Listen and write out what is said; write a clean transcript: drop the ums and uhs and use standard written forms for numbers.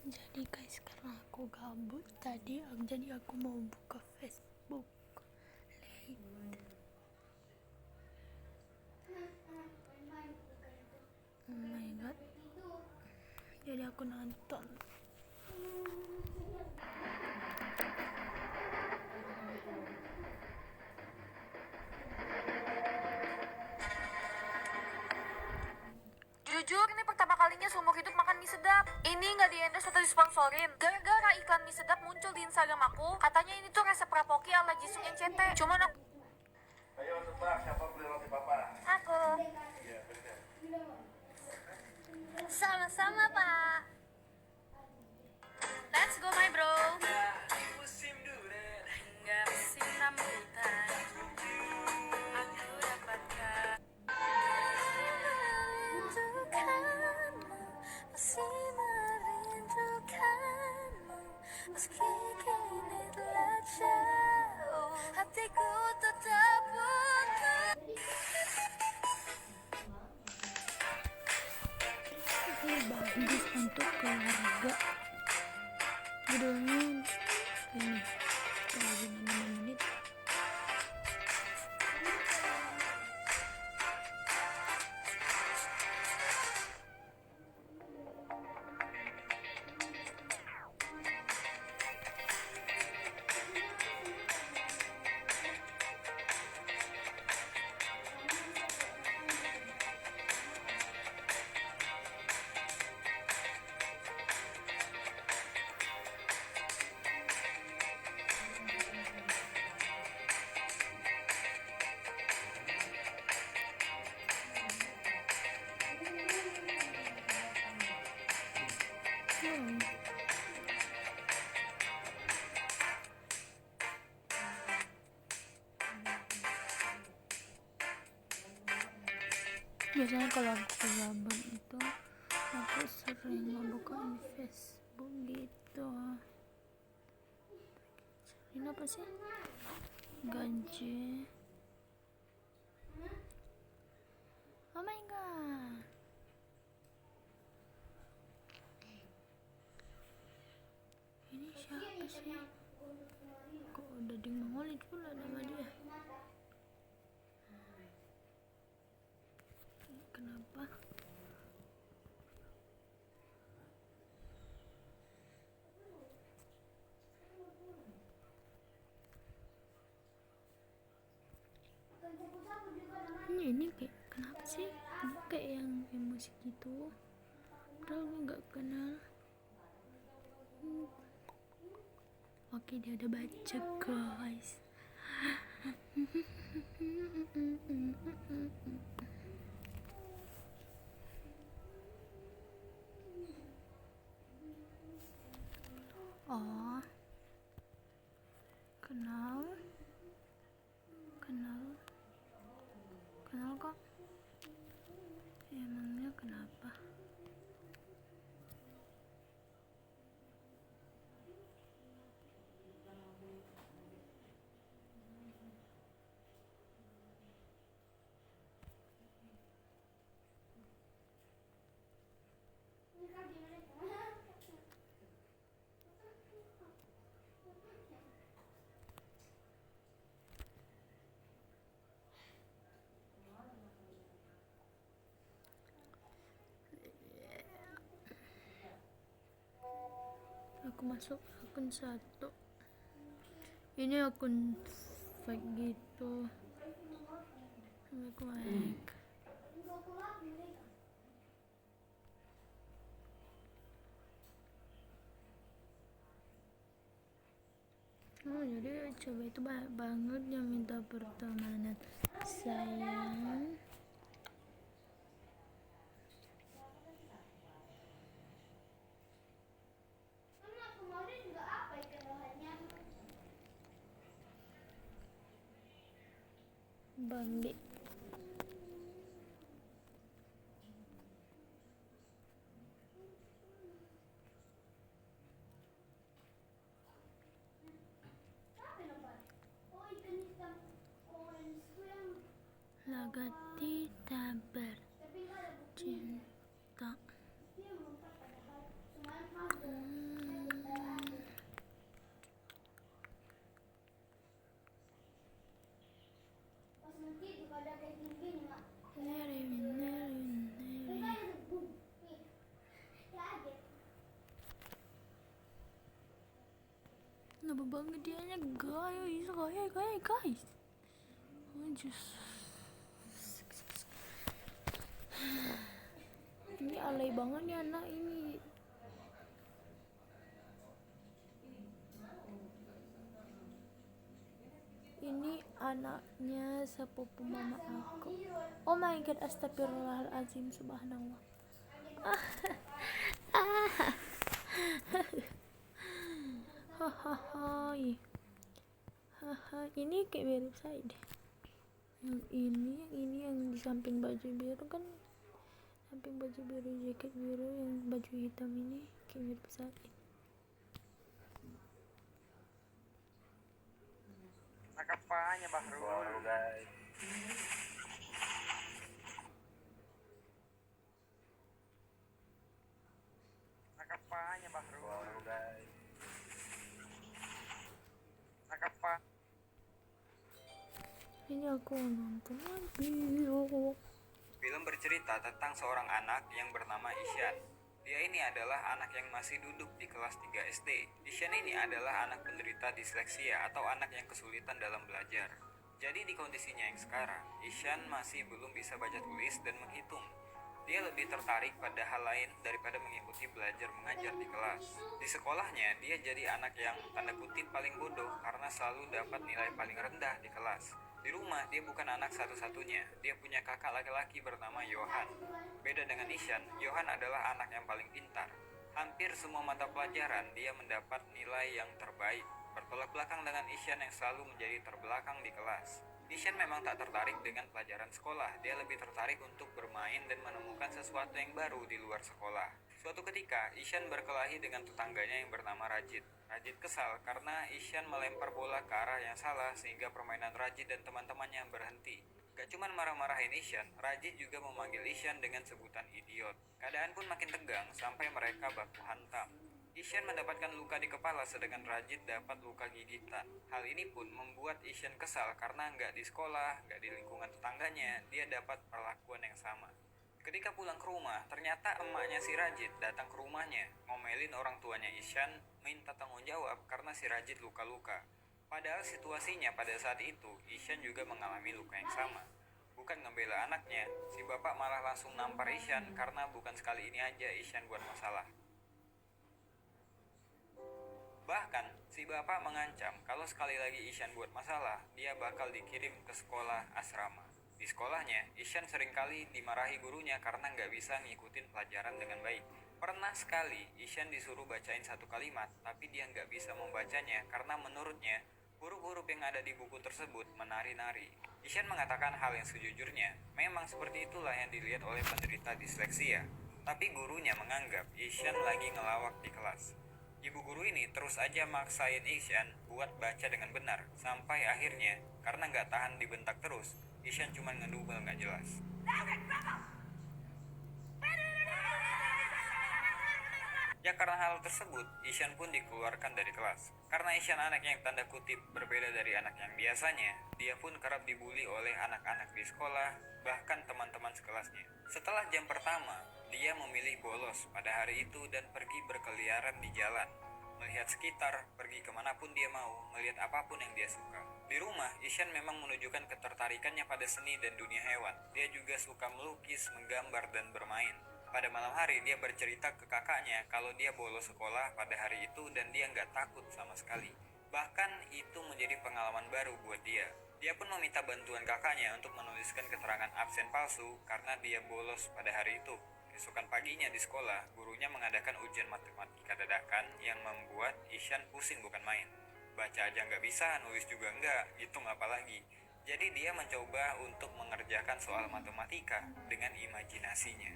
Jadi guys, karena aku gabut tadi, jadi aku mau buka Facebook late. Oh my god, jadi aku nonton. Jujur, ini pertama kalinya seumur hidup makan mie sedap. Ini nggak di-endorse atau disponsorin. Gara-gara iklan mie sedap muncul di Instagram aku, katanya ini tuh resep rapoki ala Jisung NCT. Cuman aku... Ayo tebak siapa beli roti papa? Aku. Iya, benar. Sama-sama, Pak. Let's go, my bro. Dari musim durian hingga musim rambutan, aku dapatkan merindukanmu, masih merindukanmu, meski kini telah jauh, hatiku tetap untuk. Ini bagus untuk keluarga. Judulnya ini lagi 6 menit. Biasanya kalau aku gabut itu aku sering ngebukain Facebook gitu. Ini apa sih? Gaji. Oh my god. Ini siapa sih? Kok udah dimongolin pula nama dia? Kenapa? Ini kayak kenapa sih? Kayak yang musik gitu. Padahal gue nggak kenal. Oke, dia udah baca guys. Oh, kenal kok. Emangnya kenapa? Aku masuk akun 1. Ini akun fake gitu. Like. Oh, jadi coba itu banyak banget yang minta pertemanan. Sayang, Bambi. Lagati Taber Cinta. Lama banget dianya guys. Anjus. Ini alay banget nih anak ini. Ini anaknya sepupu mama aku. Oh my god, astagfirullahaladzim, subhanallah. Hahaha. Ini kayak mirip saya deh. Yang ini yang di samping baju biru kan, samping baju biru jaket biru, yang baju hitam ini kayak mirip saya. Apanya Bahrul? Baru guys. Apanya Bahrul? Baru guys. Apa? Ini aku nonton lagi. Film bercerita tentang seorang anak yang bernama Isyan. Dia ini adalah anak yang masih duduk di kelas 3 SD. Isyan ini adalah anak penderita disleksia atau anak yang kesulitan dalam belajar. Jadi di kondisinya yang sekarang, Isyan masih belum bisa baca tulis dan menghitung. Dia lebih tertarik pada hal lain daripada mengikuti belajar mengajar di kelas. Di sekolahnya, dia jadi anak yang tanda kutip paling bodoh karena selalu dapat nilai paling rendah di kelas. Di rumah, dia bukan anak satu-satunya. Dia punya kakak laki-laki bernama Yohan. Beda dengan Isyan, Yohan adalah anak yang paling pintar. Hampir semua mata pelajaran dia mendapat nilai yang terbaik. Bertolak belakang dengan Isyan yang selalu menjadi terbelakang di kelas. Isyan memang tak tertarik dengan pelajaran sekolah. Dia lebih tertarik untuk bermain dan menemukan sesuatu yang baru di luar sekolah. Suatu ketika, Isyan berkelahi dengan tetangganya yang bernama Rajid. Rajid kesal karena Isyan melempar bola ke arah yang salah sehingga permainan Rajid dan teman-temannya berhenti. Gak cuma marah-marahin Isyan, Rajid juga memanggil Isyan dengan sebutan idiot. Keadaan pun makin tegang sampai mereka baku hantam. Isyan mendapatkan luka di kepala sedangkan Rajid dapat luka gigitan. Hal ini pun membuat Isyan kesal karena nggak di sekolah, nggak di lingkungan tetangganya, dia dapat perlakuan yang sama. Ketika pulang ke rumah, ternyata emaknya si Rajid datang ke rumahnya, ngomelin orang tuanya Isyan, minta tanggung jawab karena si Rajid luka-luka. Padahal situasinya pada saat itu, Isyan juga mengalami luka yang sama. Bukan ngebela anaknya, si bapak malah langsung nampar Isyan karena bukan sekali ini aja Isyan buat masalah. Bahkan, si bapak mengancam kalau sekali lagi Isyan buat masalah, dia bakal dikirim ke sekolah asrama. Di sekolahnya, Isyan seringkali dimarahi gurunya karena nggak bisa ngikutin pelajaran dengan baik. Pernah sekali, Isyan disuruh bacain satu kalimat, tapi dia nggak bisa membacanya karena menurutnya, huruf-huruf yang ada di buku tersebut menari-nari. Isyan mengatakan hal yang sejujurnya, memang seperti itulah yang dilihat oleh penderita disleksia. Tapi gurunya menganggap Isyan lagi ngelawak di kelas. Ibu guru ini terus aja maksain Isyan buat baca dengan benar, sampai akhirnya, karena nggak tahan dibentak terus, Isyan cuma ngedumel nggak jelas. Ya karena hal tersebut, Isyan pun dikeluarkan dari kelas. Karena Isyan anak yang tanda kutip berbeda dari anak yang biasanya, dia pun kerap dibully oleh anak-anak di sekolah, bahkan teman-teman sekelasnya. Setelah jam pertama, dia memilih bolos pada hari itu dan pergi berkeliaran di jalan. Melihat sekitar, pergi kemanapun dia mau, melihat apapun yang dia suka. Di rumah, Isyan memang menunjukkan ketertarikannya pada seni dan dunia hewan. Dia juga suka melukis, menggambar, dan bermain. Pada malam hari, dia bercerita ke kakaknya kalau dia bolos sekolah pada hari itu dan dia nggak takut sama sekali. Bahkan itu menjadi pengalaman baru buat dia. Dia pun meminta bantuan kakaknya untuk menuliskan keterangan absen palsu karena dia bolos pada hari itu. Keesokan paginya di sekolah, gurunya mengadakan ujian matematika dadakan yang membuat Isyan pusing bukan main. Baca aja nggak bisa, nulis juga nggak, hitung apalagi. Jadi dia mencoba untuk mengerjakan soal matematika dengan imajinasinya.